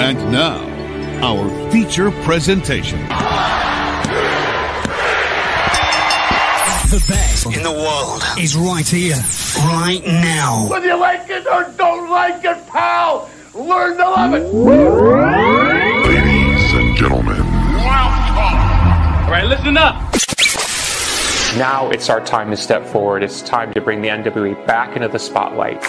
And now, our feature presentation. The best in the world is right here, right now. Whether you like it or don't like it, pal, learn to love it. Ladies and gentlemen, welcome. All right, listen up. Now it's our time to step forward. It's time to bring the NWA back into the spotlight.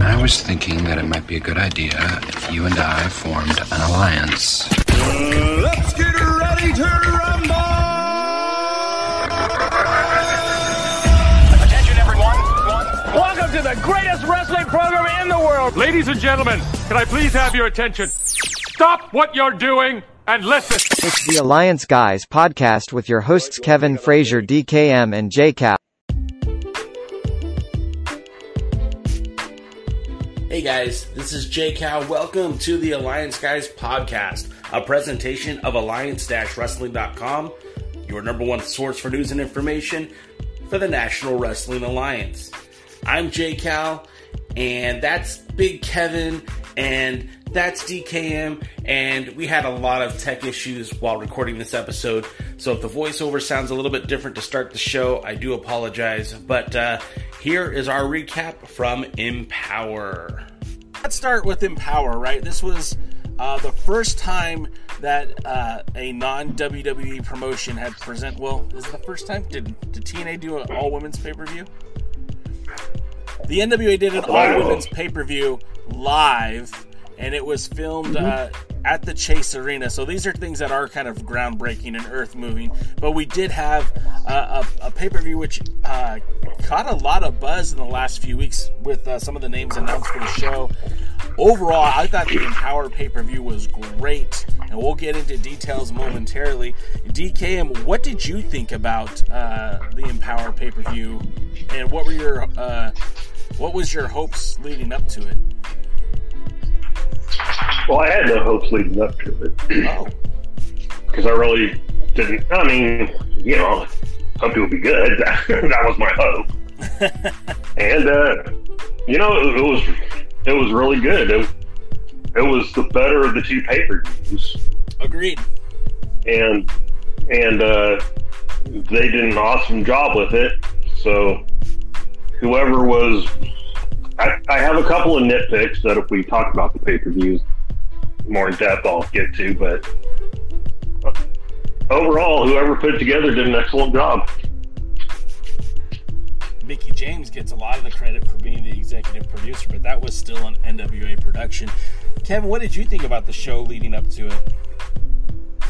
I was thinking that it might be a good idea if you and I formed an alliance. Let's get ready to rumble! Attention, everyone. Welcome to the greatest wrestling program in the world. Ladies and gentlemen, can I please have your attention? Stop what you're doing and listen. It's the Alliance Guys podcast with your hosts Kevin Frazier, DKM, and JCal. Hey guys, this is JCal. Welcome to the Alliance Guys podcast, a presentation of alliance-wrestling.com, your number one source for news and information for the National Wrestling Alliance. I'm JCal, and that's Big Kevin, and that's DKM, and we had a lot of tech issues while recording this episode, so if the voiceover sounds a little bit different to start the show, I do apologize, but here is our recap from EMPOWERRR. Let's start with EMPOWERRR, right? This was the first time that a non-WWE promotion had present. Well, is it the first time? Did TNA do an all-women's pay-per-view? The NWA did an all-women's pay-per-view live, and it was filmed at the Chase Arena. So these are things that are kind of groundbreaking and earth-moving. But we did have a pay-per-view which caught a lot of buzz in the last few weeks with some of the names announced for the show. Overall, I thought the EMPOWERRR pay-per-view was great, and we'll get into details momentarily. DKM, what did you think about the EMPOWERRR pay-per-view, and what was your hopes leading up to it? Well, I had no hopes leading up to it. Oh. Because I really didn't. I mean, you know, hoped it would be good. That was my hope. And, you know, it was really good. It was the better of the two pay-per-views. Agreed. And they did an awesome job with it. So whoever was... I have a couple of nitpicks that if we talk about the pay-per-views more in depth, I'll get to, but overall, whoever put it together did an excellent job. Mickie James gets a lot of the credit for being the executive producer, but that was still an NWA production. Kevin, what did you think about the show leading up to it?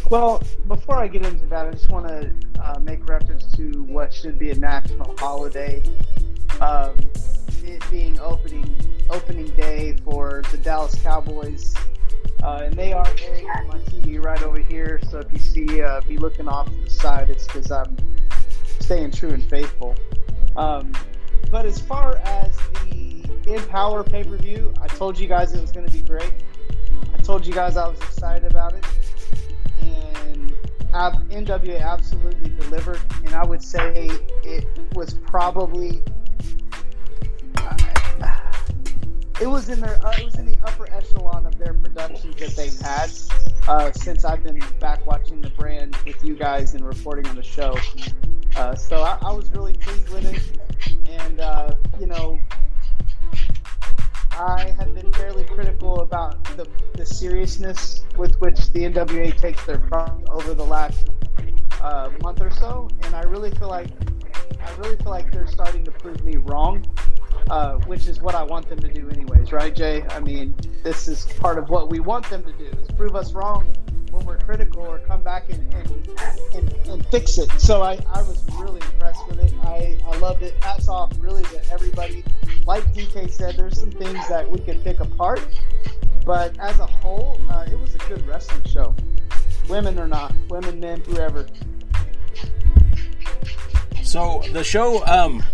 Well, before I get into that, I just want to make reference to what should be a national holiday. It being opening day for the Dallas Cowboys, and they are airing on my TV right over here. So if you see me looking off to the side, it's because I'm staying true and faithful. But as far as the EMPOWERRR pay-per-view, I told you guys it was going to be great. I told you guys I was excited about it, and NWA absolutely delivered. And I would say it was probably. It was in the upper echelon of their productions that they've had since I've been back watching the brand with you guys and reporting on the show. So I was really pleased with it, and you know, I have been fairly critical about the seriousness with which the NWA takes their product over the last month or so, and I really feel like they're starting to prove me wrong. Which is what I want them to do anyways, right, Jay? I mean, this is part of what we want them to do, is prove us wrong when we're critical or come back and fix it. So I was really impressed with it. I loved it. Hats off really to everybody. Like DK said, there's some things that we could pick apart, but as a whole, it was a good wrestling show. Women or not, women, men, whoever. So the show,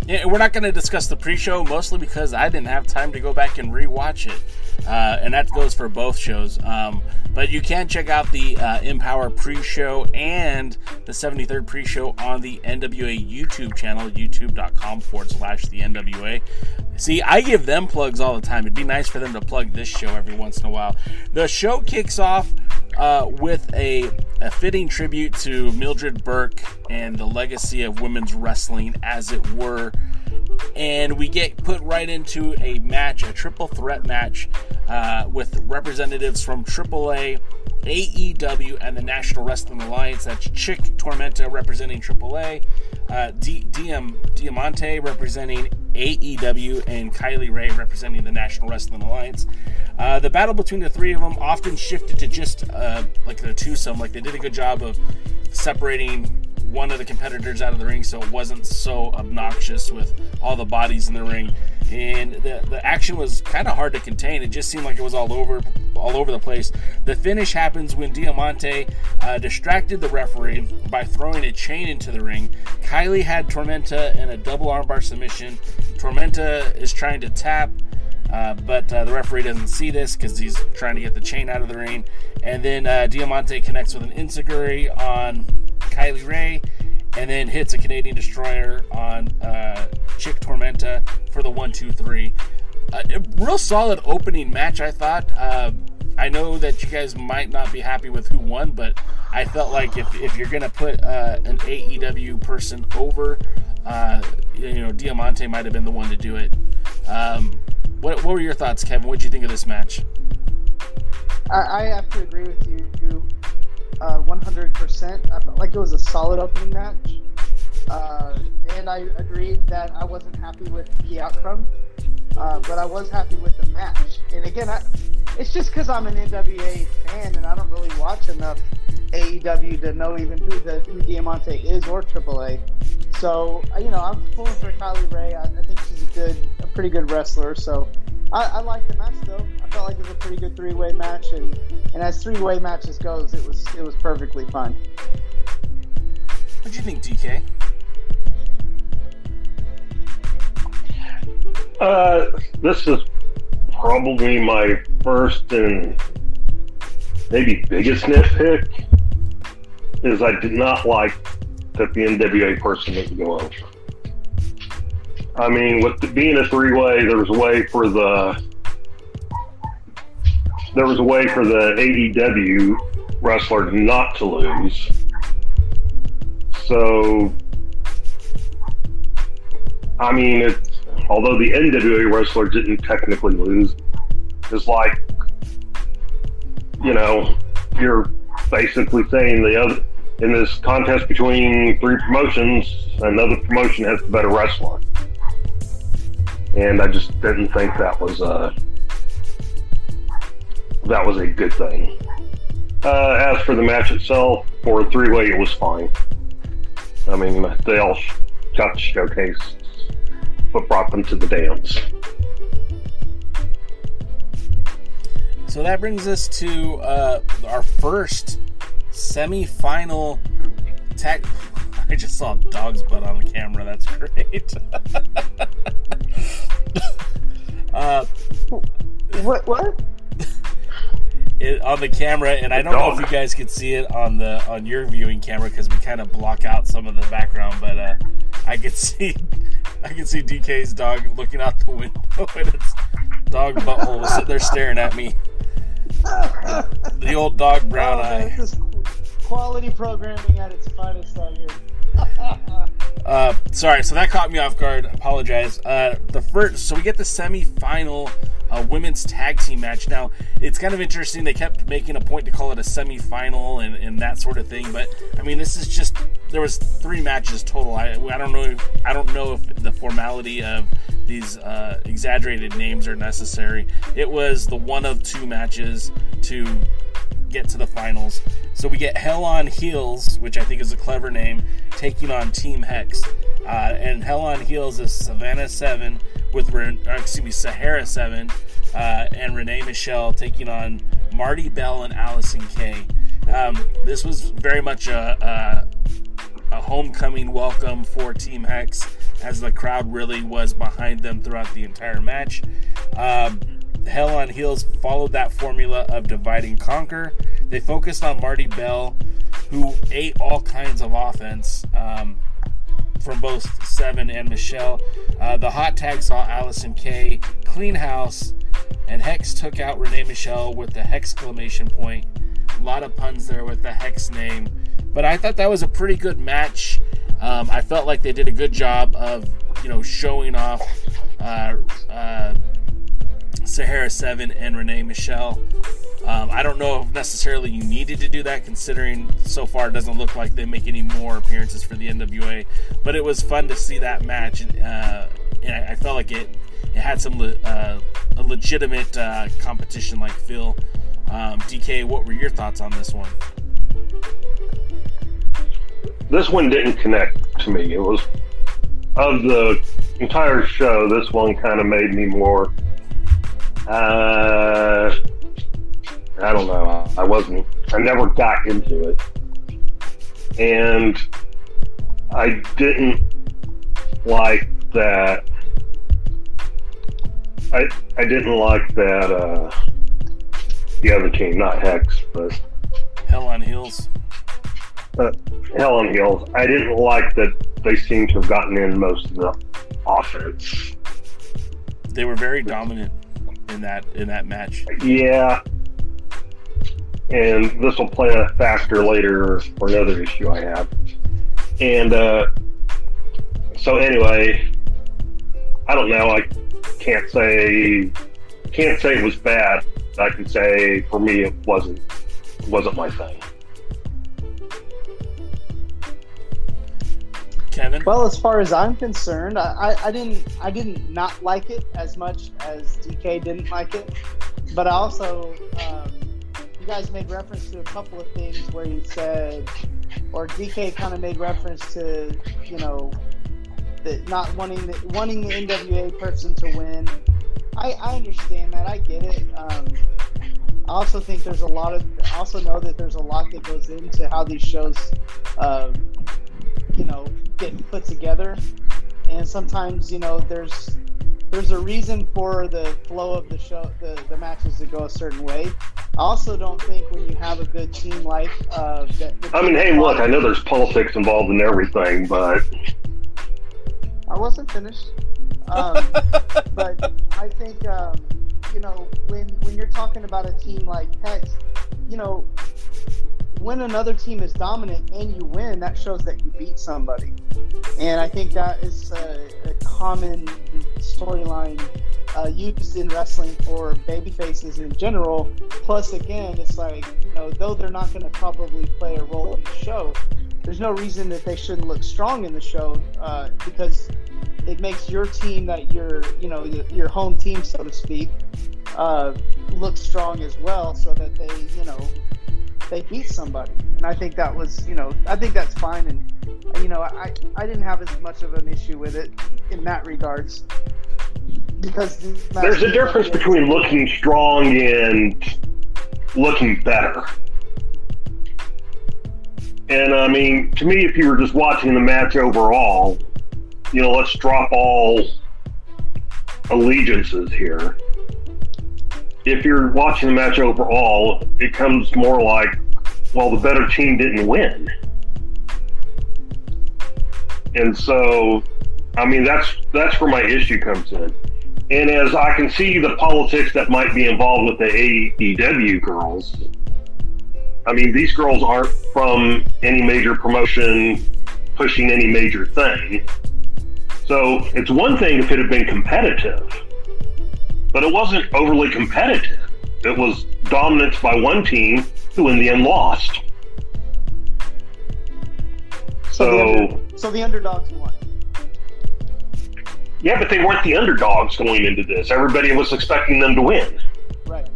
we're not going to discuss the pre-show, mostly because I didn't have time to go back and rewatch it, and that goes for both shows. But you can check out the Empower pre-show and the 73rd pre-show on the NWA YouTube channel, youtube.com/the NWA. See, I give them plugs all the time. It'd be nice for them to plug this show every once in a while. The show kicks off with a fitting tribute to Mildred Burke and the legacy of women's wrestling, as it were. And we get put right into a match, a triple threat match, with representatives from AAA, AEW, and the National Wrestling Alliance. That's Chick Tormenta representing AAA, Diamante representing AEW, and Kylie Ray representing the National Wrestling Alliance. The battle between the three of them often shifted to just like a twosome. Like, they did a good job of separating one of the competitors out of the ring so it wasn't so obnoxious with all the bodies in the ring. And the action was kind of hard to contain. It just seemed like it was all over the place. The finish happens when Diamante distracted the referee by throwing a chain into the ring. Kylie had Tormenta in a double armbar submission. Tormenta is trying to tap, but the referee doesn't see this because he's trying to get the chain out of the ring. And then Diamante connects with an enziguri on Kylie Ray, and then hits a Canadian Destroyer on Chick Tormenta for the 1-2-3. A real solid opening match, I thought. I know that you guys might not be happy with who won, but I felt like if you're going to put an AEW person over, Diamante might have been the one to do it. What were your thoughts, Kevin? What did you think of this match? I have to agree with you 100%. I felt like it was a solid opening match. And I agreed that I wasn't happy with the outcome, but I was happy with the match. And again, it's just because I'm an NWA fan and I don't really watch enough AEW to know even who Diamante is or AAA. So, I'm pulling for Kylie Ray. I think she's a pretty good wrestler. So, I like the match though. I felt like it was a pretty good three-way match, and as three-way matches goes, it was perfectly fine. What do you think, DK? This is probably my first and maybe biggest nitpick, is I did not like that the NWA person didn't go over. I mean, with it being a three-way, there was a way for the AEW wrestler not to lose. So, I mean, although the NWA wrestler didn't technically lose, it's like, you're basically saying in this contest between three promotions, another promotion has the better wrestler. And I just didn't think that was a good thing. As for the match itself, for a three-way, it was fine. I mean, they all got to showcase what brought them to the dance. So that brings us to our first semi-final tag. I just saw a dog's butt on the camera. That's great. What? On the camera, and I don't know if you guys could see it on your viewing camera because we kind of block out some of the background, but I could see DK's dog looking out the window, and its dog butthole was sitting there staring at me. The old dog brown eye. This quality programming at its finest out here. Sorry, so that caught me off guard. Apologize. So we get the semi-final women's tag team match. Now, it's kind of interesting. They kept making a point to call it a semi-final and that sort of thing. But I mean, this is just, there was 3 matches total. I don't know if the formality of these exaggerated names are necessary. It was the one of 2 matches to get to the finals. So we get Hell on Heels, which I think is a clever name, taking on Team Hex. And Hell on Heels is Sahara 7 and Renee Michelle taking on Marty Bell and Allison Kay. This was very much a a homecoming welcome for Team Hex, as the crowd really was behind them throughout the entire match. Hell on Heels followed that formula of divide and conquer. They focused on Marty Bell, who ate all kinds of offense from both Seven and Michelle. The hot tag saw Allison Kay clean house, and Hex took out Renee Michelle with the Hexclamation point. A lot of puns there with the Hex name. But I thought that was a pretty good match. I felt like they did a good job of, showing off Sahara 7 and Renee Michelle. I don't know if necessarily you needed to do that, considering so far it doesn't look like they make any more appearances for the NWA. But it was fun to see that match, and I felt like it had some a legitimate competition-like feel. DK, what were your thoughts on this one? This one didn't connect to me. It was, of the entire show, this one kind of made me more, I don't know. I never got into it. And I didn't like that. I didn't like that, the other team, not Hex, but Hell on Heels. Hell on Heels. I didn't like that they seem to have gotten in most of the offense. They were very dominant in that match. Yeah. And this will play a factor later for another issue I have. And so anyway, I don't know. I can't say it was bad. I can say for me it wasn't my thing. Kevin? Well, as far as I'm concerned, I didn't not like it as much as DK didn't like it, but I also you guys made reference to a couple of things where you said, or DK kind of made reference to, the not wanting the NWA person to win. I understand that. I get it. I also think there's I also know that there's a lot that goes into how these shows, get put together, and sometimes there's a reason for the flow of the show, the matches to go a certain way. I also don't think when you have a good team like hey, look, I know there's politics involved in everything, but I wasn't finished. But I think when you're talking about a team like Hex, when another team is dominant and you win, that shows that you beat somebody. And I think that is a common storyline used in wrestling for babyfaces in general. Plus, again, it's like, though they're not going to probably play a role in the show, there's no reason that they shouldn't look strong in the show, because it makes your team, that your home team, so to speak, look strong as well, so that they beat somebody. And I think that was, I think that's fine. And, I didn't have as much of an issue with it in that regards, because there's a difference between looking strong and looking better. And I mean, to me, if you were just watching the match overall, let's drop all allegiances here. If you're watching the match overall, it comes more like, well, the better team didn't win. And so, I mean, that's where my issue comes in. And as I can see the politics that might be involved with the AEW girls, I mean, these girls aren't from any major promotion pushing any major thing. So it's one thing if it had been competitive, but it wasn't overly competitive. It was dominance by one team who in the end lost. So the underdogs won. Yeah, but they weren't the underdogs going into this. Everybody was expecting them to win. Right.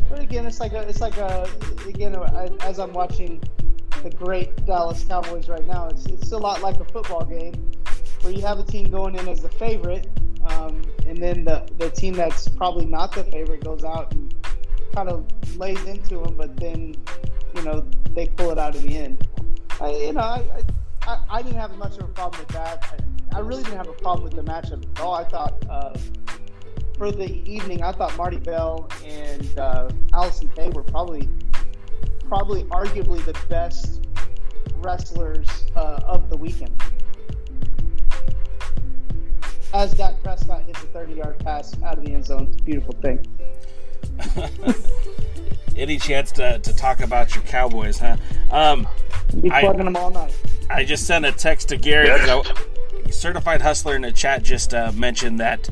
But again, it's like as I'm watching the great Dallas Cowboys right now, it's a lot like a football game where you have a team going in as the favorite, and then the team that's probably not the favorite goes out and kind of lays into them, but then they pull it out in the end. I didn't have as much of a problem with that. I really didn't have a problem with the matchup at all. I thought for the evening, I thought Marty Bell and Allison Kay were probably arguably the best wrestlers of the weekend. As Dak Prescott hits a 30-yard pass out of the end zone, it's a beautiful thing. Any chance to talk about your Cowboys, huh? Be plugging them all night. I just sent a text to Gary. Certified Hustler in the chat just mentioned that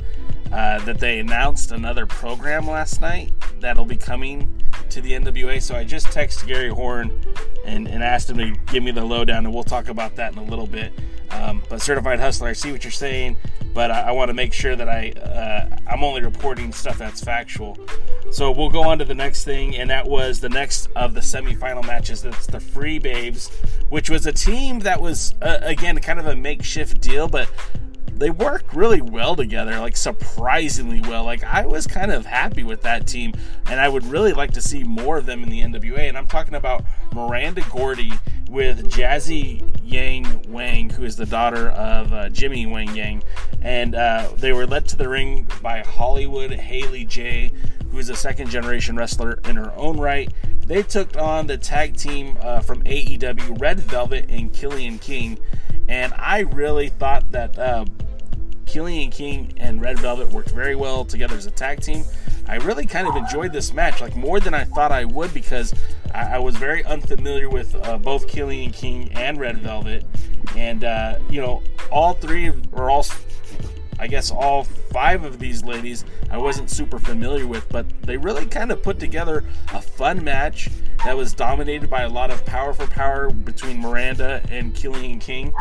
they announced another program last night that'll be coming to the NWA. So I just texted Gary Horn and asked him to give me the lowdown, and we'll talk about that in a little bit. But Certified Hustler, I see what you're saying, but I want to make sure that I'm only reporting stuff that's factual. So we'll go on to the next thing, and that was the next of the semifinal matches. That's the Free Babes, which was a team that was, again, kind of a makeshift deal, but they work really well together, like surprisingly well. Like, I was kind of happy with that team, and I would really like to see more of them in the NWA. And I'm talking about Miranda Gordy with Jazzy Yang Wang, who is the daughter of Jimmy Wang Yang. And they were led to the ring by Hollywood Haley J, who is a second-generation wrestler in her own right. They took on the tag team from AEW, Red Velvet and Killian King. And I really thought that Killian King and Red Velvet worked very well together as a tag team. I really kind of enjoyed this match, like more than I thought I would, because I was very unfamiliar with both Killian King and Red Velvet. And, all three, or all five of these ladies I wasn't super familiar with, but they really kind of put together a fun match that was dominated by a lot of power for power between Miranda and Killian King.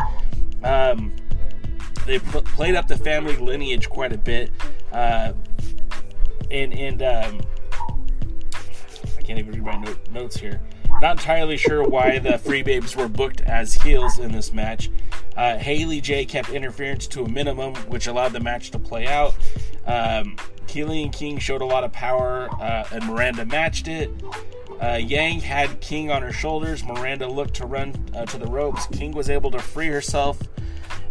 They played up the family lineage quite a bit, and I can't even read my notes here. Not entirely sure why the Free Babes were booked as heels in this match. Haley J kept interference to a minimum, which allowed the match to play out. Killian King showed a lot of power, and Miranda matched it. Yang had King on her shoulders. Miranda looked to run to the ropes. King was able to free herself,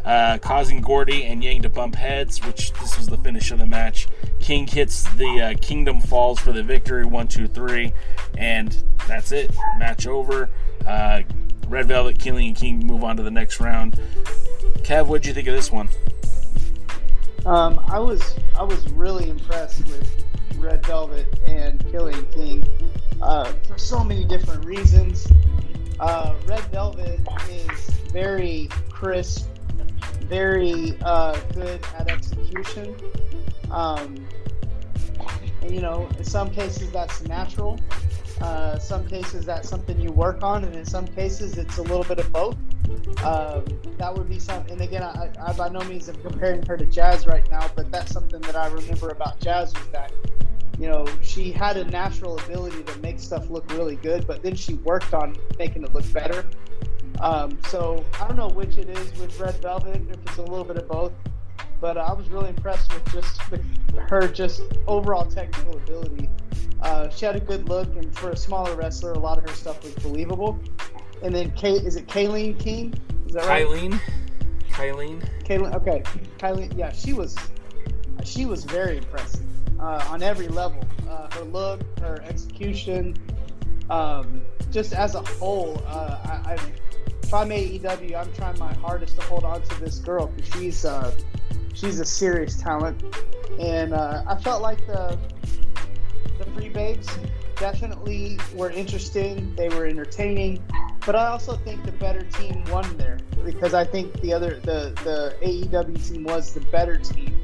causing Gordy and Yang to bump heads, which this was the finish of the match. King hits the Kingdom Falls for the victory, 1, 2, 3, and that's it. Match over. Red Velvet, Killian King move on to the next round. Kev, what'd you think of this one? I was really impressed with Red Velvet and Killian King for so many different reasons. Red Velvet is very crisp, very good at execution. In some cases that's natural. Some cases that's something you work on, and in some cases it's a little bit of both. That would be something, and again, I by no means am comparing her to Jazz right now, but that's something that I remember about Jazz was that, she had a natural ability to make stuff look really good, but then she worked on making it look better. So I don't know which it is with Red Velvet, if it's a little bit of both, but I was really impressed with her overall technical ability. She had a good look, and for a smaller wrestler, a lot of her stuff was believable. And then, is it Killian King? Is that right? Kylene. Okay. Kylene, yeah, she was very impressive on every level. Her look, her execution, just as a whole. If I'm AEW, I'm trying my hardest to hold on to this girl, because she's a serious talent. And I felt like the Free Babes definitely were interesting. They were entertaining, but I also think the better team won there, because I think the AEW team was the better team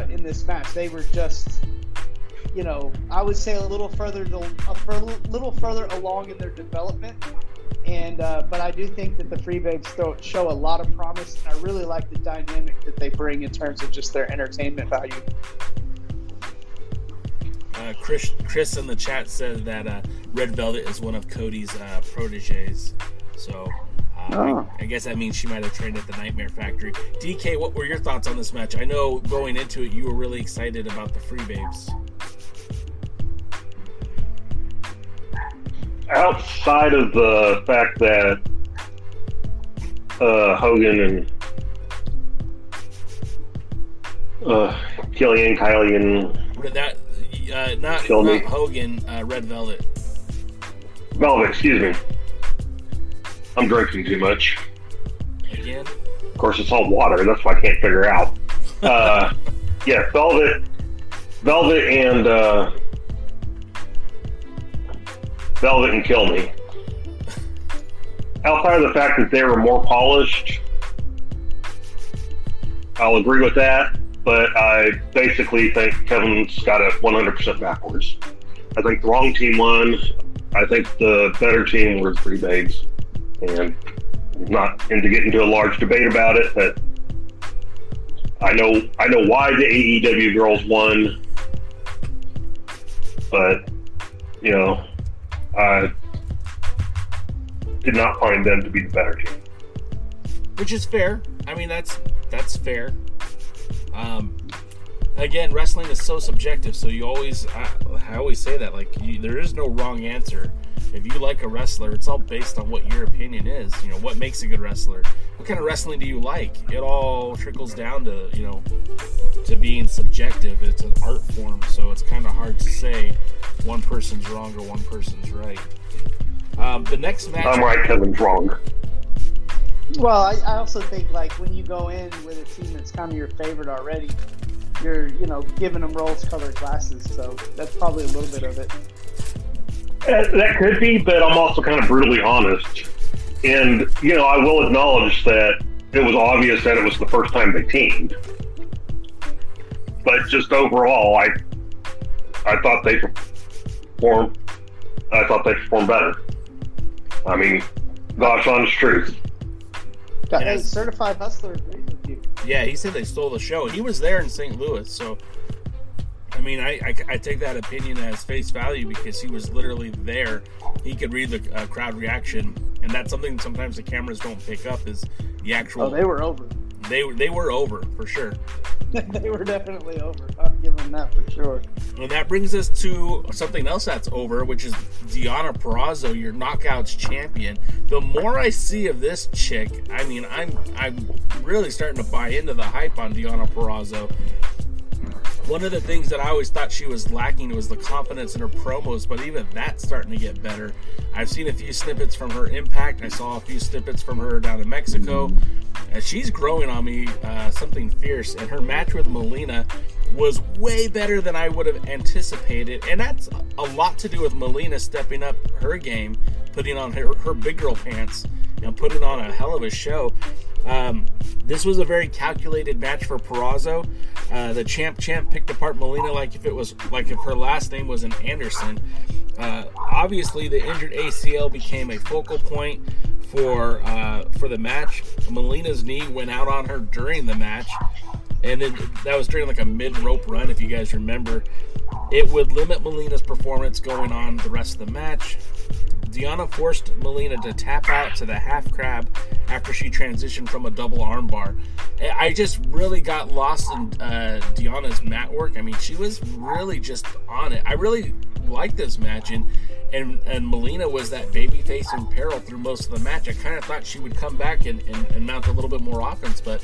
in this match. They were just, I would say a little further along in their development. And but I do think that the Free Babes show a lot of promise, and I really like the dynamic that they bring in terms of just their entertainment value. Chris in the chat says that Red Velvet is one of Cody's proteges. So I guess that means she might have trained at the Nightmare Factory. DK, what were your thoughts on this match? I know going into it, you were really excited about the Free Babes. Outside of the fact that Hogan and Killian, Kylie, and that not Hogan, Red Velvet. Velvet, excuse me. I'm drinking too much. Again? Of course, it's all water. That's why I can't figure out. Yeah, Velvet and Kill Me. Outside of the fact that they were more polished, I'll agree with that. But I basically think Kevin's got it 100% backwards. I think the wrong team won. I think the better team were Three Babes. And not into getting into a large debate about it, but I know why the AEW girls won. But, you know, I did not find them to be the better team. Which is fair. I mean, that's fair. Again, wrestling is so subjective, so you always, I always say that, like, there is no wrong answer. If you like a wrestler, it's all based on what your opinion is. You know, what makes a good wrestler? What kind of wrestling do you like? It all trickles down to, you know, to being subjective. It's an art form, so it's kind of hard to say one person's wrong or one person's right. The next match... I'm right, Kevin's wrong. Well, I also think, like, when you go in with a team that's kind of your favorite already, you're, you know, giving them rose-colored glasses, so that's probably a little bit of it. That could be, but I'm also kind of brutally honest. And, you know, I will acknowledge that it was obvious that it was the first time they teamed. But just overall, I thought they performed better. I mean, gosh, honest truth. Hey, Certified Hustler agrees with you. Yeah, he said they stole the show. He was there in St. Louis, so... I mean, I take that opinion as face value because he was literally there. He could read the crowd reaction, and that's something sometimes the cameras don't pick up is the actual... Oh, they were over. They were over, for sure. They were definitely over. I'll give them that for sure. And that brings us to something else that's over, which is Deonna Purrazzo, your Knockouts champion. The more I see of this chick, I mean, I'm really starting to buy into the hype on Deonna Purrazzo. One of the things that I always thought she was lacking was the confidence in her promos, but even that's starting to get better. I've seen a few snippets from her Impact. I saw a few snippets from her down in Mexico. And she's growing on me something fierce. And her match with Melina was way better than I would have anticipated. And that's a lot to do with Melina stepping up her game, putting on her big girl pants, and putting on a hell of a show. This was a very calculated match for Purrazzo. The champ picked apart Melina like if her last name was an Anderson. Obviously, the injured ACL became a focal point for the match. Melina's knee went out on her during the match, and then that was during like a mid-rope run, if you guys remember. It would limit Melina's performance going on the rest of the match. Deonna forced Melina to tap out to the half crab after she transitioned from a double armbar. I just really got lost in Deonna's mat work. I mean, she was really just on it. I really liked this match, and Melina was that babyface in peril through most of the match. I kind of thought she would come back and mount a little bit more offense, but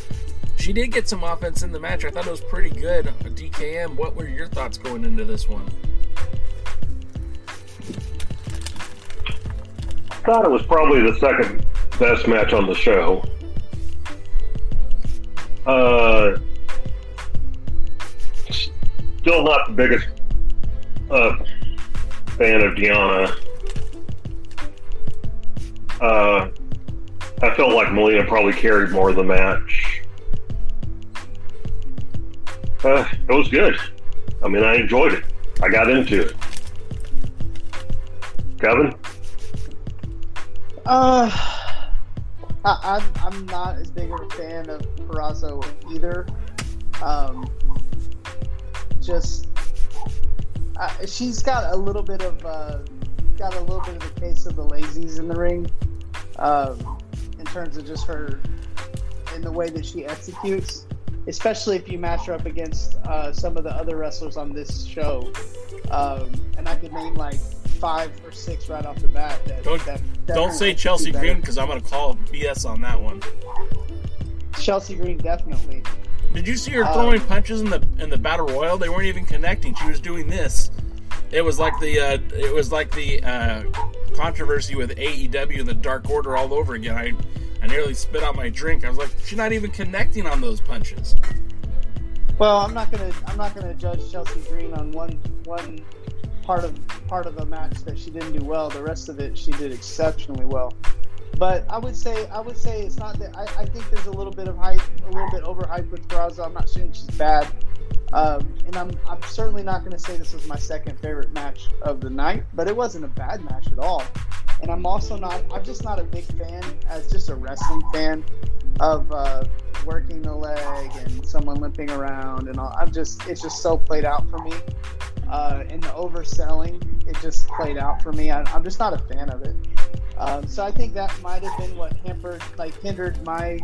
she did get some offense in the match. I thought it was pretty good. DKM, what were your thoughts going into this one? I thought it was probably the second best match on the show. Still not the biggest fan of Deonna. I felt like Melina probably carried more of the match. It was good. I mean, I enjoyed it. I got into it. Kevin? I'm not as big of a fan of Purrazzo either. She's got a little bit of the case of the lazies in the ring, in terms of just her in the way that she executes, especially if you match her up against some of the other wrestlers on this show. And I could name like 5 or 6 right off the bat. Don't say Chelsea Green, because I'm going to call BS on that one. Chelsea Green, definitely. Did you see her throwing punches in the Battle Royal? They weren't even connecting. She was doing this. It was like the controversy with AEW and the Dark Order all over again. I nearly spit out my drink. I was like, she's not even connecting on those punches. Well, I'm not gonna judge Chelsea Green on one part of a match that she didn't do well. The rest of it, she did exceptionally well. But I would say it's not that. I think there's a little bit of hype, a little bit overhyped with Khorassan. I'm not saying she's bad, and I'm certainly not going to say this was my second favorite match of the night. But it wasn't a bad match at all. And I'm just not a big fan, as just a wrestling fan, of working the leg and someone limping around and all. It's just so played out for me. And the overselling, it just played out for me. I'm just not a fan of it. So I think that might have been what hindered my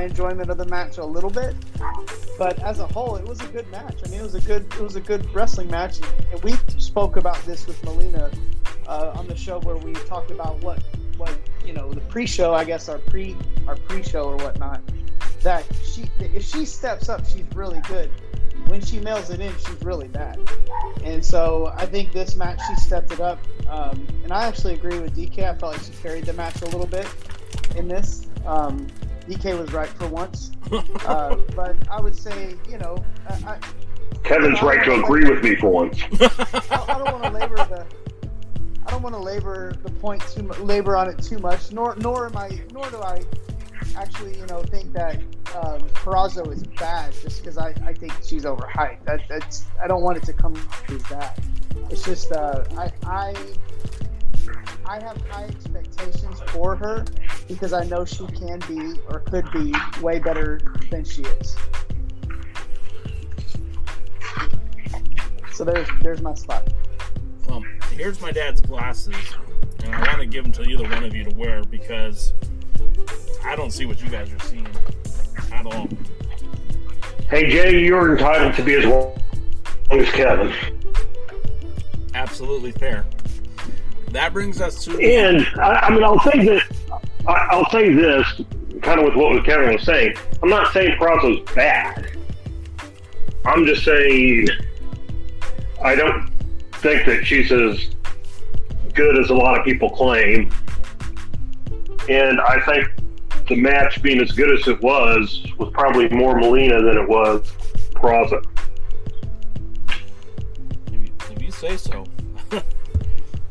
enjoyment of the match a little bit. But as a whole, it was a good match. I mean, it was a good wrestling match. And we spoke about this with Melina on the show, where we talked about what the pre-show, I guess our pre-show or whatnot. That if she steps up, she's really good. When she mails it in, she's really bad. And so I think this match, she stepped it up. And I actually agree with DK. I felt like she carried the match a little bit in this. DK was right for once. But I would say, Kevin's right to agree with me for once. I don't want to labor the point labor on it too much. Nor do I actually, think that Khorassan is bad just because I think she's overhyped. I don't want it to come as that. It's just I have high expectations for her because I know she can be or could be way better than she is. So there's my spot. Well, here's my dad's glasses, and I want to give them to either one of you to wear because I don't see what you guys are seeing at all. Hey, Jay, you're entitled to be as long as Kevin. Absolutely fair. That brings us to... And, I'll say this, kind of with what Kevin was saying. I'm not saying Khorassan's bad. I'm just saying I don't think that she's as good as a lot of people claim. And I think the match being as good as it was probably more Melina than it was Khorassan. If you say so.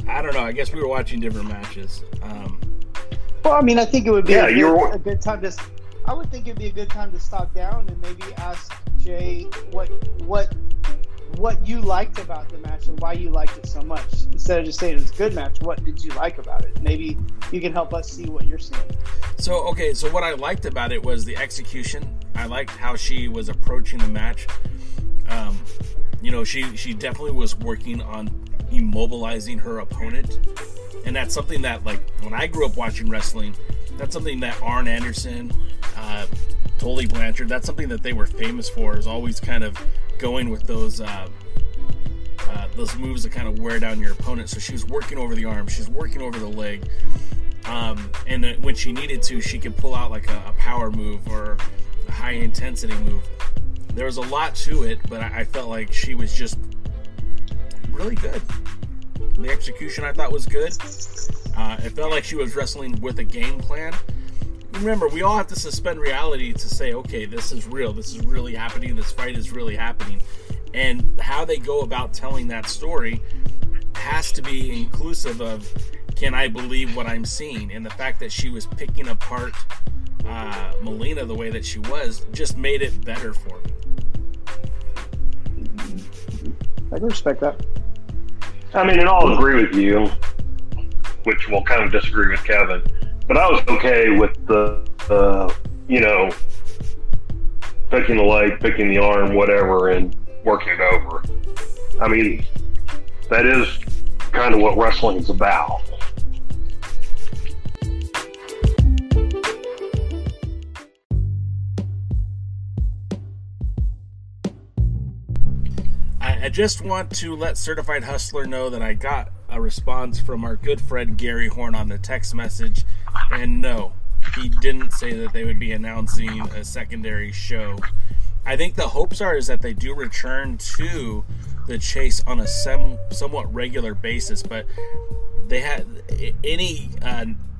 I don't know. I guess we were watching different matches. Well, I think it would be a good time to... I would think it'd be a good time to stop down and maybe ask Jay what you liked about the match and why you liked it so much. Instead of just saying it's a good match, what did you like about it? Maybe you can help us see what you're seeing. So what I liked about it was the execution. I liked how she was approaching the match. She definitely was working on immobilizing her opponent. And that's something that, like, when I grew up watching wrestling, that's something that Arn Anderson, Tully Blanchard, that's something that they were famous for, is always kind of going with those moves that kind of wear down your opponent. So she was working over the arm, she's working over the leg, and when she needed to, she could pull out like a power move or a high intensity move. There was a lot to it, but I felt like she was just really good. The execution I thought was good. It felt like she was wrestling with a game plan. Remember, we all have to suspend reality to say, okay, this is real. This is really happening. This fight is really happening. And how they go about telling that story has to be inclusive of, can I believe what I'm seeing? And the fact that she was picking apart Melina the way that she was just made it better for me. I can respect that. And I'll agree with you, which will kind of disagree with Kevin. But I was okay with the, picking the leg, picking the arm, whatever, and working it over. That is kind of what wrestling is about. I just want to let Certified Hustler know that I got a response from our good friend Gary Horn on the text message, and no, he didn't say that they would be announcing a secondary show. I think the hopes is that they do return to the chase on a somewhat regular basis, but they had any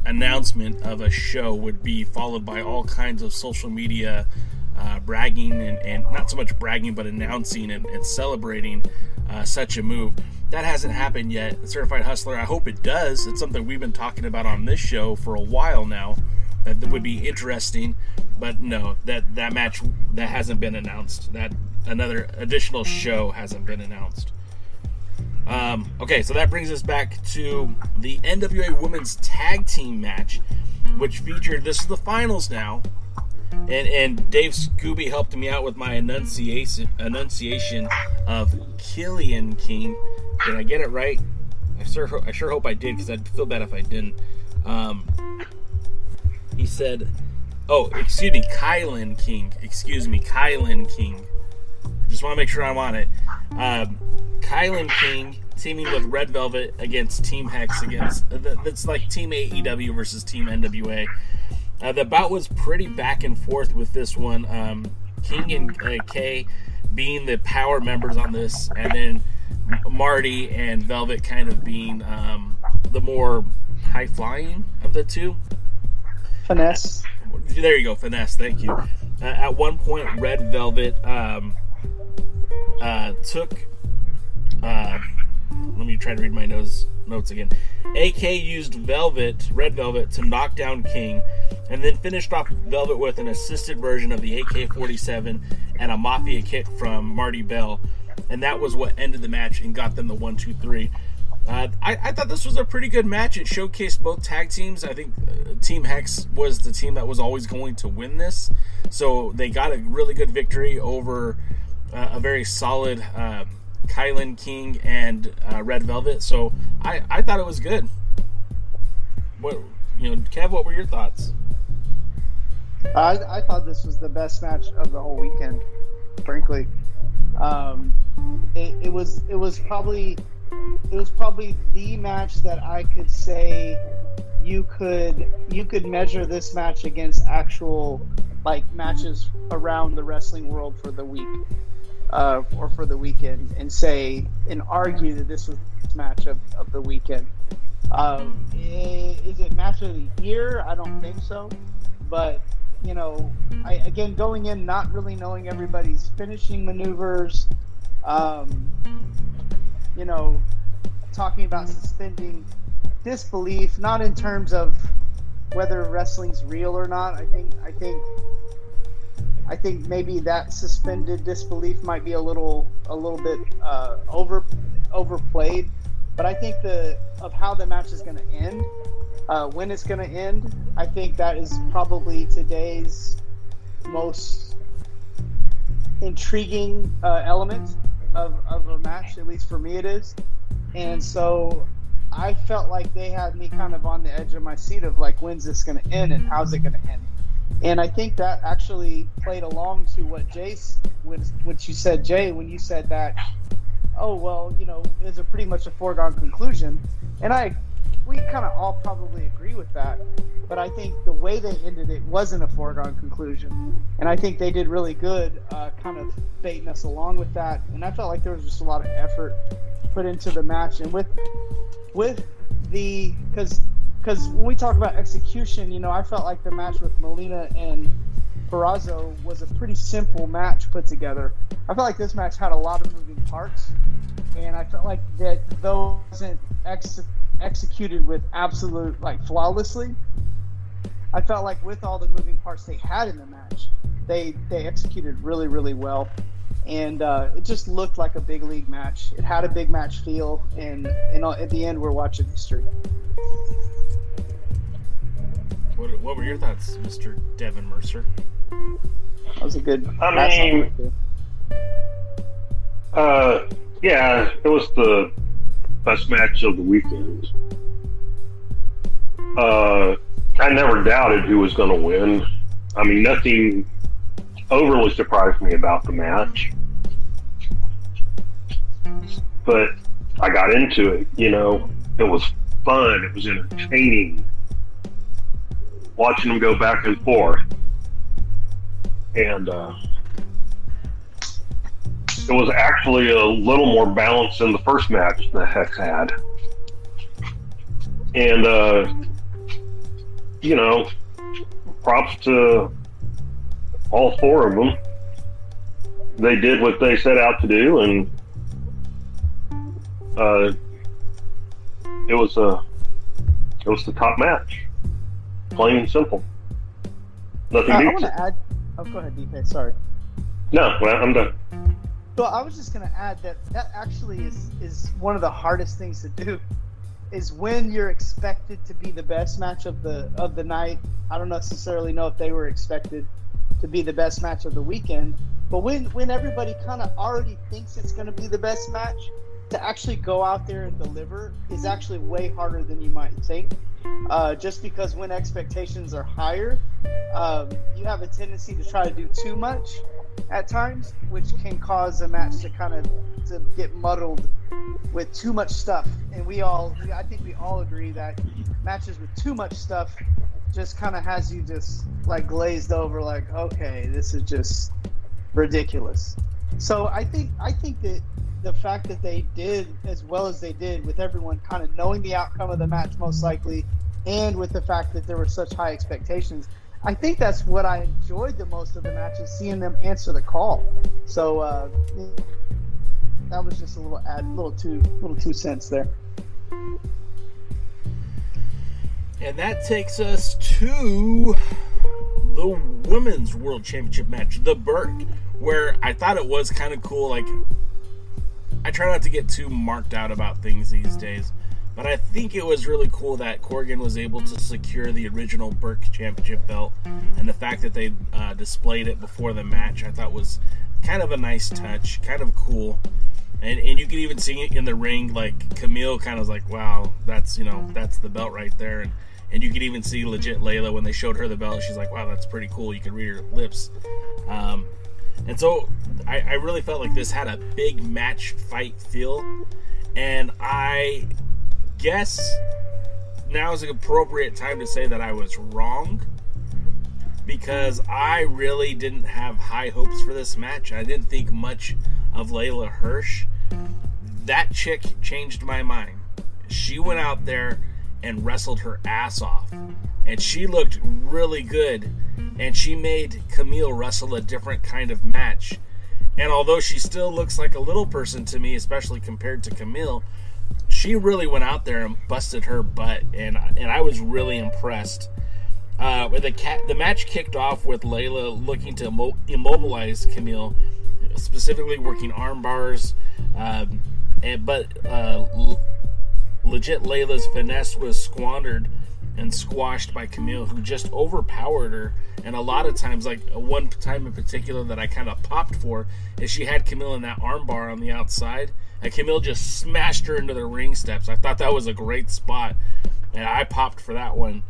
announcement of a show would be followed by all kinds of social media bragging and not so much bragging, but announcing and celebrating such a move. That hasn't happened yet. Certified Hustler, I hope it does. It's something we've been talking about on this show for a while now. That would be interesting, but no, that match that hasn't been announced. That another additional show hasn't been announced. Okay, so that brings us back to the NWA Women's Tag Team match, which featured, this is the finals now, and Dave Scooby helped me out with my enunciation of Killian King. Did I get it right? I sure hope I did, because I'd feel bad if I didn't. He said, Kylan King. Kylan King. Just want to make sure I'm on it. Kylan King teaming with Red Velvet against Team Hex that's like Team AEW versus Team NWA. The bout was pretty back and forth with this one. King and Kay being the power members on this, and then Marty and Velvet kind of being the more high flying of the two. Finesse. There you go, finesse. Thank you. At one point, Red Velvet took. Let me try to read my notes again. AK used Red Velvet, to knock down King, and then finished off Velvet with an assisted version of the AK-47 and a Mafia kick from Marty Bell, and that was what ended the match and got them the 1-2-3. I thought this was a pretty good match. It showcased both tag teams. I think Team Hex was the team that was always going to win this, so they got a really good victory over a very solid Kylan King and Red Velvet. So I thought it was good. Kev, what were your thoughts? I thought this was the best match of the whole weekend, frankly. It was probably the match that I could say you could measure this match against actual matches around the wrestling world for the week, or for the weekend, and argue that this was the match of the weekend. Is it match of the year? I don't think so, but again, going in not really knowing everybody's finishing maneuvers, talking about suspending disbelief, not in terms of whether wrestling's real or not. I think maybe that suspended disbelief might be a little bit overplayed. But I think of how the match is going to end, when it's going to end, I think that is probably today's most intriguing element of a match. At least for me, it is. And so I felt like they had me kind of on the edge of my seat of when's this going to end and how's it going to end. And I think that actually played along to what you said, Jay, when you said that, it's pretty much a foregone conclusion. And we kind of all probably agree with that. But I think the way they ended it wasn't a foregone conclusion. And I think they did really good kind of baiting us along with that. And I felt like there was just a lot of effort put into the match. And with the, because when we talk about execution, I felt like the match with Melina and Barrazo was a pretty simple match put together. I felt like this match had a lot of moving parts, and I felt like that though it wasn't executed with absolute flawlessly, I felt like with all the moving parts they had in the match, they executed really, really well. And it just looked like a big league match. It had a big match feel, and at the end, we're watching history. What were your thoughts, Mr. Devin Mercer? That was a good. Yeah, it was the best match of the weekend. I never doubted who was going to win. Nothing overly surprised me about the match, but I got into it. it was fun. It was entertaining watching them go back and forth. And it was actually a little more balanced than the first match the Hex had. And, you know, props to all four of them. They did what they set out to do, and it was the top match. Plain and simple. Nothing I beats want it. to add. Oh, go ahead, DK. Sorry. No, well, I'm done. So I was just going to add that actually is one of the hardest things to do. Is when you're expected to be the best match of the night. I don't necessarily know if they were expected to be the best match of the weekend, but when everybody kind of already thinks it's going to be the best match, to actually go out there and deliver is actually way harder than you might think. Just because when expectations are higher, you have a tendency to try to do too much at times, which can cause a match to get muddled with too much stuff. And I think we all agree that matches with too much stuff just kind of has you just like glazed over, like, okay, this is just ridiculous. So I think that the fact that they did as well as they did, with everyone kind of knowing the outcome of the match most likely, and with the fact that there were such high expectations, I think that's what I enjoyed the most of the match, is seeing them answer the call. So that was just a little two cents there. And that takes us to the Women's World Championship match, the Burke, where I thought it was kind of cool. Like, I try not to get too marked out about things these days, but I think it was really cool that Corgan was able to secure the original Burke Championship belt, and the fact that they displayed it before the match, I thought was kind of a nice touch, kind of cool. And you can even see it in the ring, like Kamille kind of was like, wow, that's the belt right there. And you could even see legit Layla when they showed her the belt. She's like, wow, that's pretty cool. You can read her lips. And so I really felt like this had a big match fight feel. And I guess now is an appropriate time to say that I was wrong, because I really didn't have high hopes for this match. I didn't think much of Layla Hirsch. That chick changed my mind. She went out there and wrestled her ass off, and she looked really good, and she made Kamille wrestle a different kind of match. And although she still looks like a little person to me, especially compared to Kamille, she really went out there and busted her butt, and I was really impressed. The match kicked off with Layla looking to immobilize Kamille, specifically working arm bars, but legit Layla's finesse was squandered and squashed by Kamille, who just overpowered her. And a lot of times, like one time in particular that I kind of popped for, is she had Kamille in that arm bar on the outside, and Kamille just smashed her into the ring steps. I thought that was a great spot, and I popped for that one.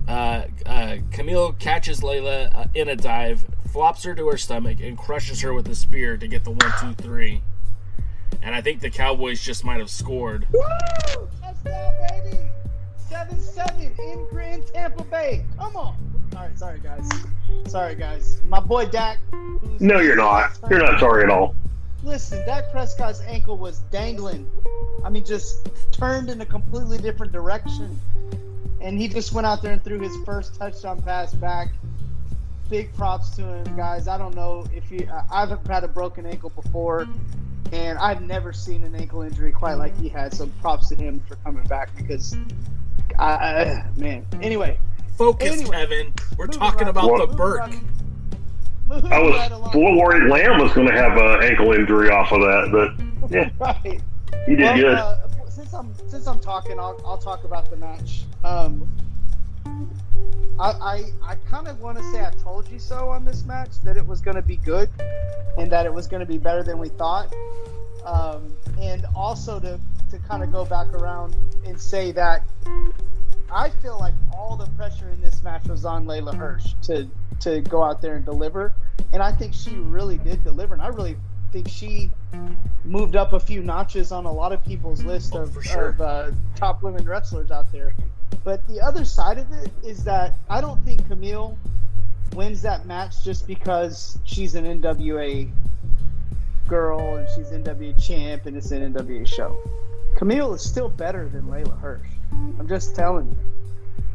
Kamille catches Layla in a dive, flops her to her stomach, and crushes her with a spear to get the 1, 2, 3. And I think the Cowboys just might have scored. Woo! Touchdown, baby! 7-7 in Tampa Bay. Come on. Sorry, guys. My boy Dak. No, you're not. You're not sorry at all. Listen, Dak Prescott's ankle was dangling. I mean, just turned in a completely different direction. And he just went out there and threw his first touchdown pass back. Big props to him, guys. I don't know if I've had a broken ankle before, and I've never seen an ankle injury quite like he had. So props to him for coming back, because, man. Anyway. Focus, Kevin. We're talking about the Burke. I was worried Lamb was going to have an ankle injury off of that, but yeah, right. He did good. Since I'm talking, I'll talk about the match. I kind of want to say I told you so on this match, that it was going to be good and that it was going to be better than we thought. And also to kind of go back around and say that I feel like all the pressure in this match was on Layla Hirsch to go out there and deliver. And I think she really did deliver. And I really think she moved up a few notches on a lot of people's list of top women wrestlers out there. But the other side of it is that I don't think Kamille wins that match just because she's an NWA girl and she's NWA champ and it's an NWA show. Kamille is still better than Layla Hirsch. I'm just telling you.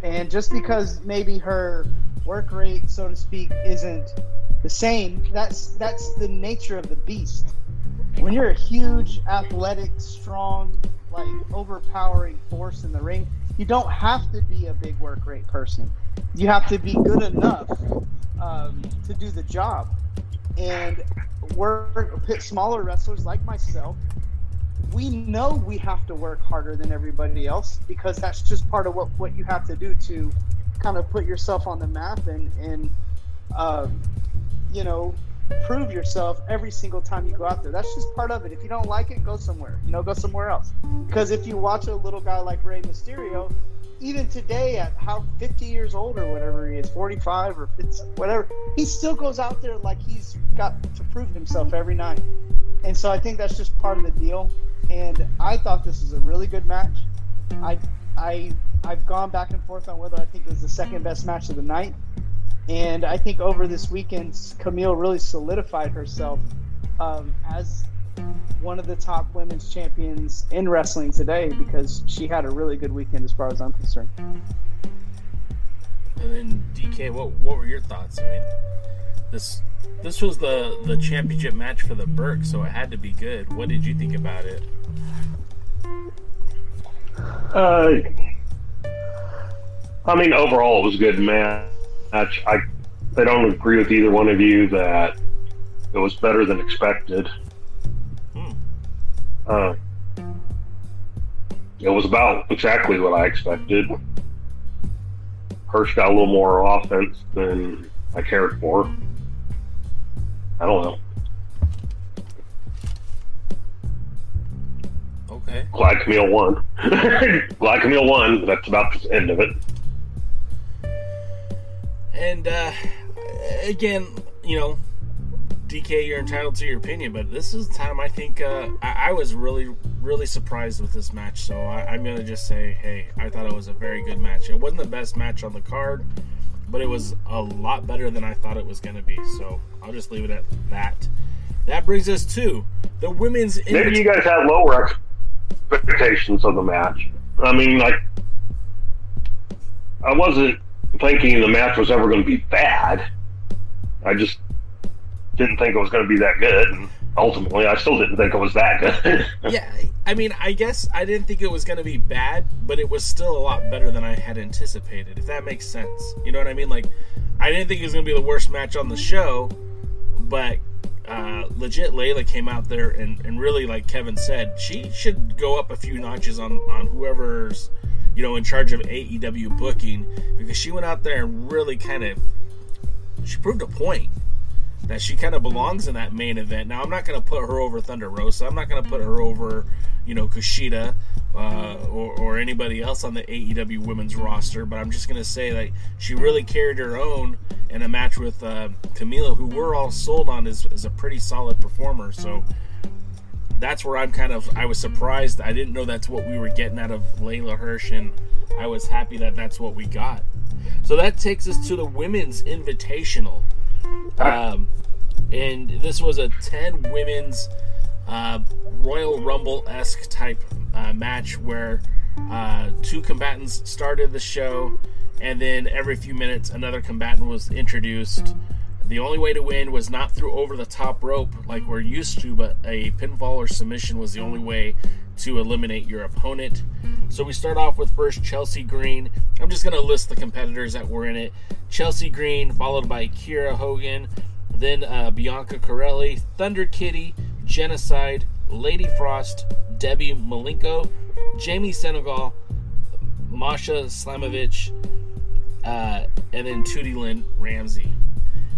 And just because maybe her work rate, so to speak, isn't the same, that's the nature of the beast. When you're a huge, athletic, strong, like overpowering force in the ring, you don't have to be a big work rate person. You have to be good enough to do the job. And smaller wrestlers like myself, we know we have to work harder than everybody else because that's just part of what you have to do to kind of put yourself on the map and prove yourself every single time you go out there. That's just part of it. If you don't like it, go somewhere. Go somewhere else. Because if you watch a little guy like Rey Mysterio, even today at 50 years old or whatever he is, 45 or 50, whatever, he still goes out there like he's got to prove himself every night. And so I think that's just part of the deal. And I thought this was a really good match. I've gone back and forth on whether I think it was the second best match of the night. And I think over this weekend, Kamille really solidified herself as one of the top women's champions in wrestling today because she had a really good weekend as far as I'm concerned. And then DK, what were your thoughts? I mean, this was the championship match for the Burke, so it had to be good. What did you think about it? I mean, overall, it was a good match. I don't agree with either one of you that it was better than expected. It was about exactly what I expected. Hirsch got a little more offense than I cared for. I don't know. Okay. Glad Kamille won. Glad Kamille won. That's about the end of it. And again, DK, you're entitled to your opinion, but this is the time I think I was really, really surprised with this match. So I'm going to just say, hey, I thought it was a very good match. It wasn't the best match on the card, but it was a lot better than I thought it was going to be. So I'll just leave it at that. That brings us to the women's... Maybe you guys had lower expectations of the match. I mean, I wasn't thinking the match was ever going to be bad. I just didn't think it was going to be that good, and ultimately I still didn't think it was that good. Yeah, I mean, I guess I didn't think it was going to be bad, but it was still a lot better than I had anticipated, if that makes sense. You know what I mean? Like, I didn't think it was going to be the worst match on the show, but legit Layla came out there and really, like Kevin said, she should go up a few notches on whoever's in charge of AEW booking, because she went out there and really she proved a point that she kind of belongs in that main event. Now, I'm not going to put her over Thunder Rosa. I'm not going to put her over, Kushida or anybody else on the AEW women's roster, but I'm just going to say that she really carried her own in a match with Kamille, who we're all sold on as a pretty solid performer. So that's where I was surprised. I didn't know that's what we were getting out of Layla Hirsch, and I was happy that that's what we got. So that takes us to the Women's Invitational. And this was a 10 women's Royal Rumble-esque type match where 2 combatants started the show, and then every few minutes another combatant was introduced. The only way to win was not through over the top rope like we're used to, but a pinfall or submission was the only way to eliminate your opponent. So we start off with first Chelsea Green. I'm just going to list the competitors that were in it. Chelsea Green, followed by Kiera Hogan, then Bianca Corelli, Thunder Kitty, Genocide, Lady Frost, Debbie Malenko, Jamie Senegal, Masha Slamovich, and then Tootie Lynn Ramsey.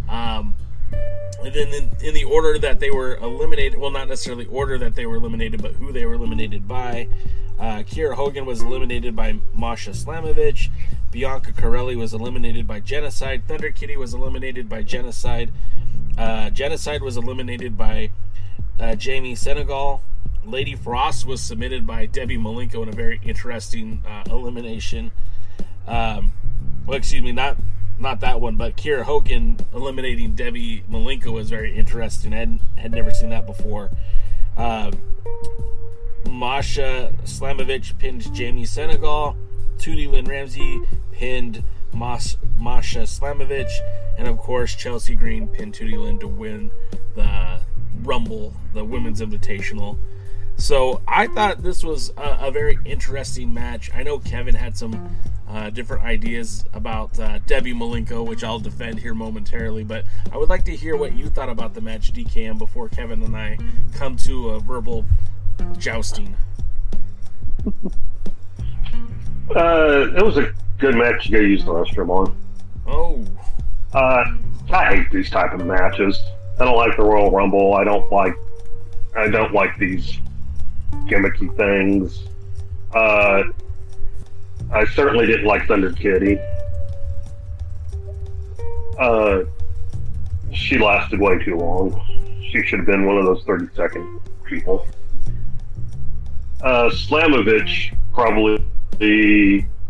And then in the order that they were eliminated, well, not necessarily order that they were eliminated, but who they were eliminated by. Kiera Hogan was eliminated by Masha Slamovich. Bianca Corelli was eliminated by Genocide. Thunder Kitty was eliminated by Genocide. Genocide was eliminated by Jamie Senegal. Lady Frost was submitted by Debbie Malenko in a very interesting elimination. Well, excuse me, not that one, but Kiera Hogan eliminating Debbie Malenko was very interesting. I had never seen that before. Masha Slamovich pinned Jamie Senegal. Tootie Lynn Ramsey pinned Masha Slamovich. And, of course, Chelsea Green pinned Tootie Lynn to win the Rumble, the Women's Invitational. So I thought this was a very interesting match. I know Kevin had some different ideas about Debbie Malenko, which I'll defend here momentarily, but I would like to hear what you thought about the match, DKM, before Kevin and I come to a verbal jousting. It was a good match to go use the restroom on. Oh. I hate these type of matches. I don't like the Royal Rumble. I don't like these gimmicky things. I certainly didn't like Thunder Kitty. She lasted way too long. She should have been one of those 30-second people. Slamovich probably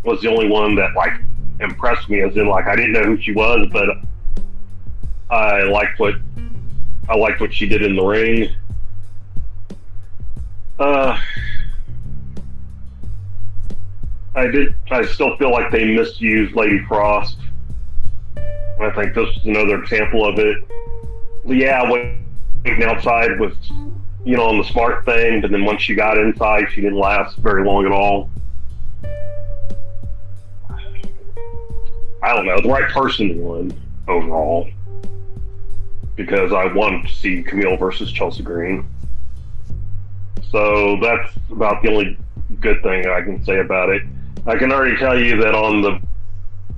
was the only one that like impressed me, as in like I didn't know who she was, but I liked what she did in the ring. I still feel like they misused Lady Frost. I think this is another example of it. Yeah, waiting outside was, on the smart thing, but then once she got inside, she didn't last very long at all. I don't know, the right person won overall, because I wanted to see Kamille versus Chelsea Green. So that's about the only good thing I can say about it. I can already tell you that on the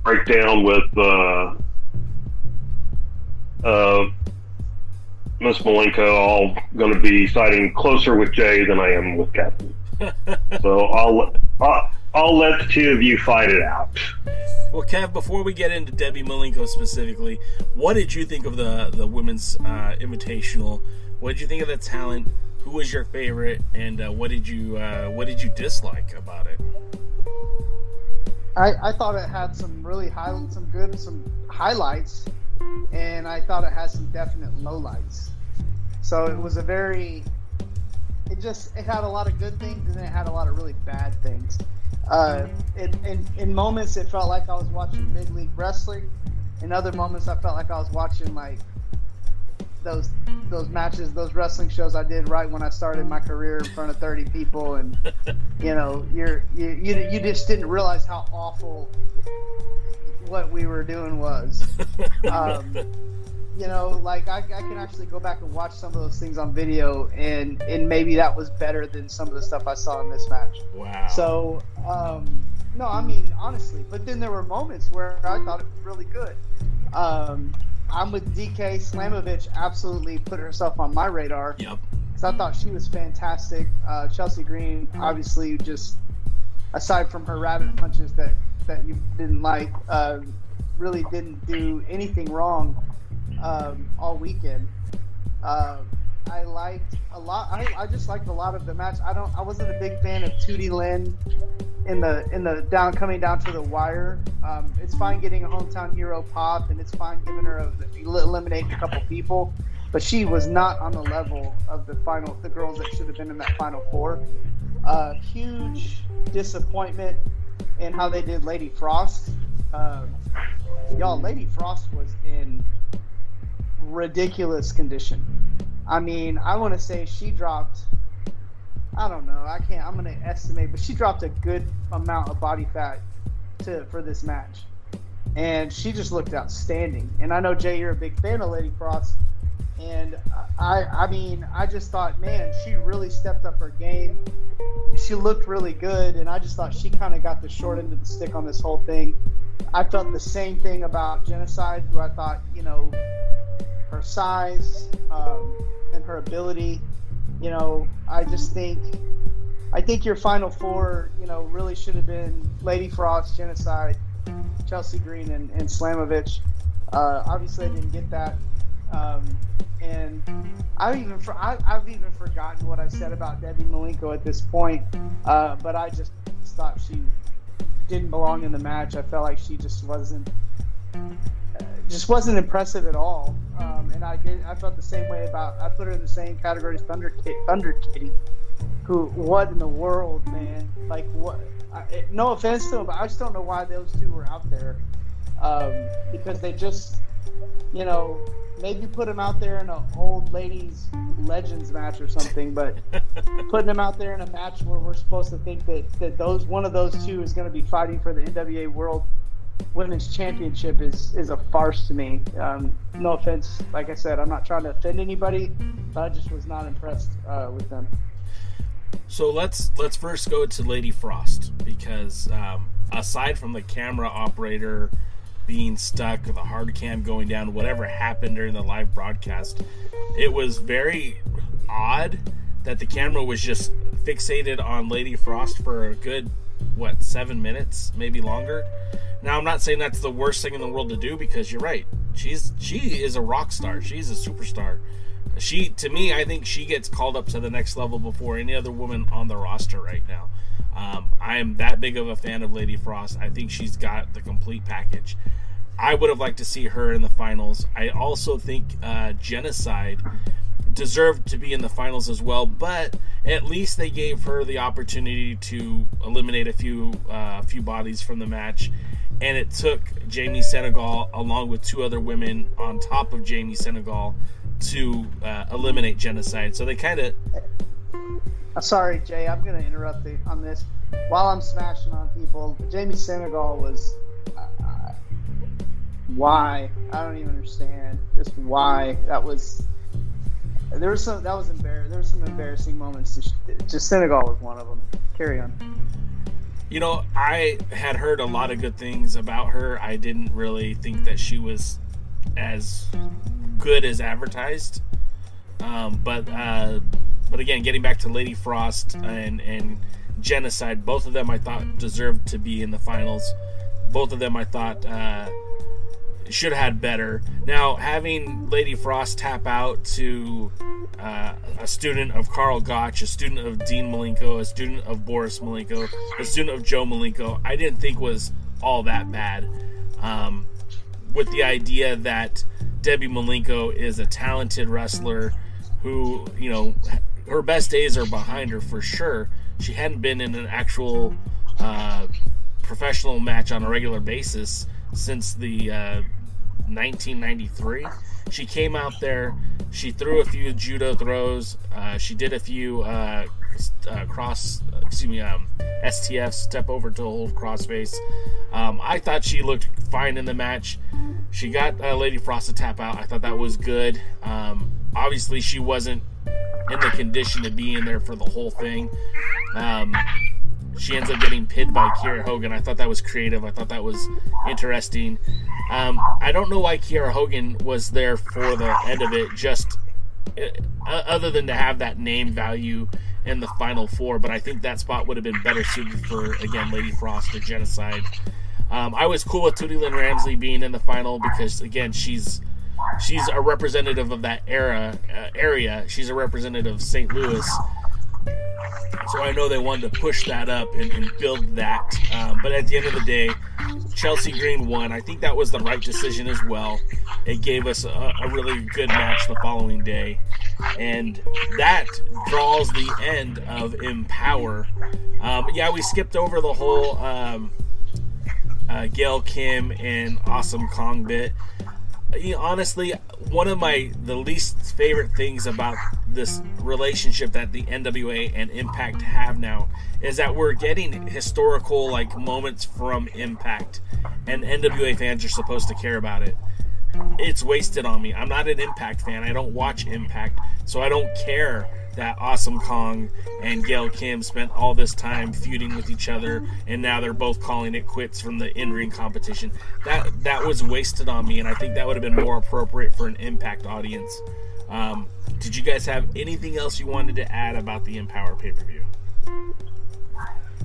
breakdown with Miss Malenko, I'm going to be siding closer with Jay than I am with Captain. So I'll let the two of you fight it out. Well, Kev, before we get into Debbie Malenko specifically, what did you think of the Women's Invitational? What did you think of the talent? Who was your favorite, and what did you dislike about it? I thought it had some highlights, and I thought it had some definite lowlights. So it was it had a lot of good things, and then it had a lot of really bad things. In moments, it felt like I was watching Big League Wrestling. In other moments, I felt like I was watching like those matches, those wrestling shows I did right when I started my career in front of 30 people, and you just didn't realize how awful what we were doing was. Like I can actually go back and watch some of those things on video, and maybe that was better than some of the stuff I saw in this match. Wow. So no, I mean honestly, but then there were moments where I thought it was really good. I'm with DK. Slamovich absolutely put herself on my radar. Yep. Because I thought she was fantastic. Chelsea Green, obviously, just aside from her rabbit punches that you didn't like, really didn't do anything wrong all weekend. I liked a lot. I just liked a lot of the match. I wasn't a big fan of Tootie Lynn in the coming down to the wire. It's fine getting a hometown hero pop, and it's fine giving her eliminating a couple people, but she was not on the level of the girls that should have been in that final four. Huge disappointment in how they did Lady Frost. Lady Frost was in ridiculous condition. I mean, I want to say she dropped, I don't know, I'm going to estimate, but she dropped a good amount of body fat for this match. And she just looked outstanding. And I know, Jay, you're a big fan of Lady Frost. And I just thought, man, she really stepped up her game. She looked really good. And I just thought she kind of got the short end of the stick on this whole thing. I felt the same thing about Genocide, who I thought, her size and her ability, I think your final four, really should have been Lady Frost, Genocide, Chelsea Green, and Slamovich. Obviously, I didn't get that. And I've even forgotten what I said about Debbie Malenko at this point, but I just thought she didn't belong in the match. I felt like she just wasn't impressive at all. And I felt the same way I put her in the same category as Thunder Kitty, who, what in the world, man? Like, what? No offense to them, but I just don't know why those two were out there. Because they just, maybe put them out there in an old ladies legends match or something, but putting them out there in a match where we're supposed to think that one of those two is going to be fighting for the NWA World Women's Championship is a farce to me. No offense, like I said, I'm not trying to offend anybody, but I just was not impressed with them. So let's first go to Lady Frost, because aside from the camera operator being stuck, the hard cam going down, whatever happened during the live broadcast, it was very odd that the camera was just fixated on Lady Frost for a good 7 minutes, maybe longer. Now, I'm not saying that's the worst thing in the world to do, because you're right, she is a rock star, she's a superstar. To me, I think she gets called up to the next level before any other woman on the roster right now. I am that big of a fan of Lady Frost. I think she's got the complete package. I would have liked to see her in the finals. I also think Genocide deserved to be in the finals as well, but at least they gave her the opportunity to eliminate a few bodies from the match, and it took Jamie Senegal along with two other women on top of Jamie Senegal to eliminate Genocide. So they kind of... Sorry, Jay, I'm going to interrupt on this. While I'm smashing on people, Jamie Senegal was... why? I don't even understand. Just why? There was some embarrassing moments. Just Senegal was one of them. Carry on. I had heard a lot of good things about her. I didn't really think that she was as good as advertised. But again, getting back to Lady Frost and Genocide, both of them I thought deserved to be in the finals. Both of them I thought should have had better. Now, having Lady Frost tap out to a student of Karl Gotch, a student of Dean Malenko, a student of Boris Malenko, a student of Joe Malenko, I didn't think was all that bad. With the idea that Debbie Malenko is a talented wrestler who, her best days are behind her for sure. She hadn't been in an actual professional match on a regular basis since the 1993. She came out there, she threw a few judo throws, she did a few STF, step over to hold crossface. I thought she looked fine in the match. She got Lady Frost to tap out. I thought that was good. Obviously, she wasn't in the condition to be in there for the whole thing. She ends up getting pinned by Kiera Hogan. I thought that was creative. I thought that was interesting. I don't know why Kiera Hogan was there for the end of it, just other than to have that name value in the Final Four, but I think that spot would have been better suited for, again, Lady Frost or Genocide. I was cool with Tootie Lynn Ramsey being in the final because, again, she's a representative of that area. She's a representative of St. Louis. So I know they wanted to push that up and build that. But at the end of the day, Chelsea Green won. I think that was the right decision as well. It gave us a really good match the following day. And that draws the end of EMPOWERRR. We skipped over the whole Gail Kim and Awesome Kong bit. Honestly, one of the least favorite things about this relationship that the NWA and Impact have now is that we're getting historical moments from Impact, and NWA fans are supposed to care about it. It's wasted on me. I'm not an Impact fan. I don't watch Impact, so I don't care that Awesome Kong and Gail Kim spent all this time feuding with each other, and now they're both calling it quits from the in-ring competition. That was wasted on me, and I think that would have been more appropriate for an Impact audience. Did you guys have anything else you wanted to add about the EMPOWERRR pay-per-view?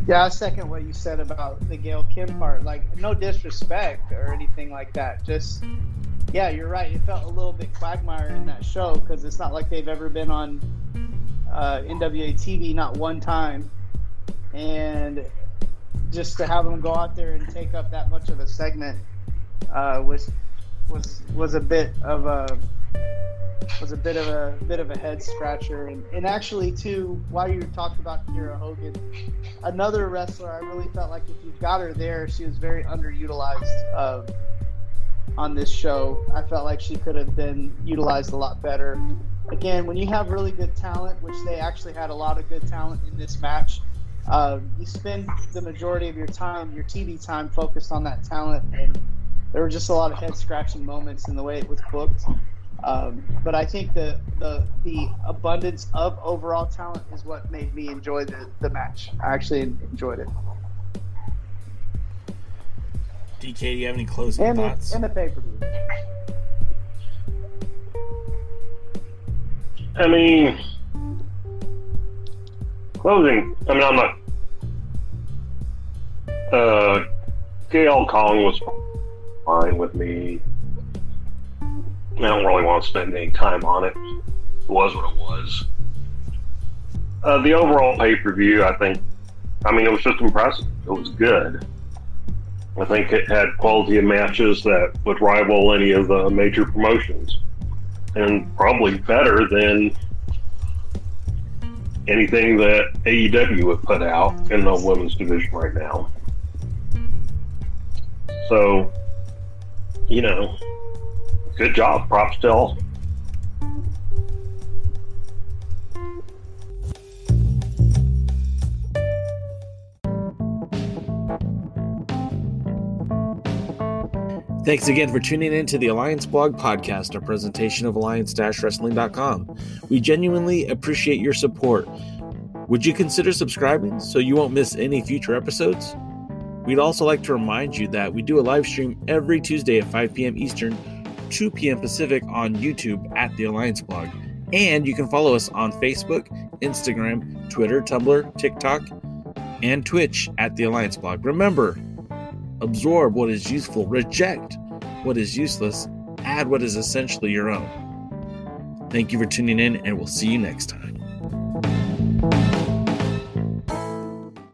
Yeah, I second what you said about the Gail Kim part. No disrespect or anything like that. Just Yeah, you're right. It felt a little bit Quagmire in that show because it's not like they've ever been on NWA TV, not one time. And just to have them go out there and take up that much of a segment was a bit of a head scratcher. And actually, too, while you talked about Kiera Hogan, another wrestler I really felt like if you've got her there, she was very underutilized on this show. I felt like she could have been utilized a lot better. Again, when you have really good talent, which they actually had a lot of good talent in this match, you spend the majority of your time, your TV time, focused on that talent, and there were just a lot of head-scratching moments in the way it was booked. But I think the abundance of overall talent is what made me enjoy the match. I actually enjoyed it. DK, do you have any closing thoughts? And the pay-per-view. I mean, closing. I mean, I'm not. Gail Kong was fine with me. I don't really want to spend any time on it. It was what it was. The overall pay-per-view, I think, it was just impressive. It was good. I think it had quality of matches that would rival any of the major promotions. And probably better than anything that AEW would put out in the women's division right now. So, good job. Props to all. Thanks again for tuning in to the Alliance Blog Podcast, a presentation of Alliance-Wrestling.com. We genuinely appreciate your support. Would you consider subscribing so you won't miss any future episodes? We'd also like to remind you that we do a live stream every Tuesday at 5 p.m. Eastern, 2 p.m. Pacific on YouTube at the Alliance Blog. And you can follow us on Facebook, Instagram, Twitter, Tumblr, TikTok, and Twitch at the Alliance Blog. Remember, absorb what is useful, reject what is useless, add what is essentially your own. Thank you for tuning in, and we'll see you next time.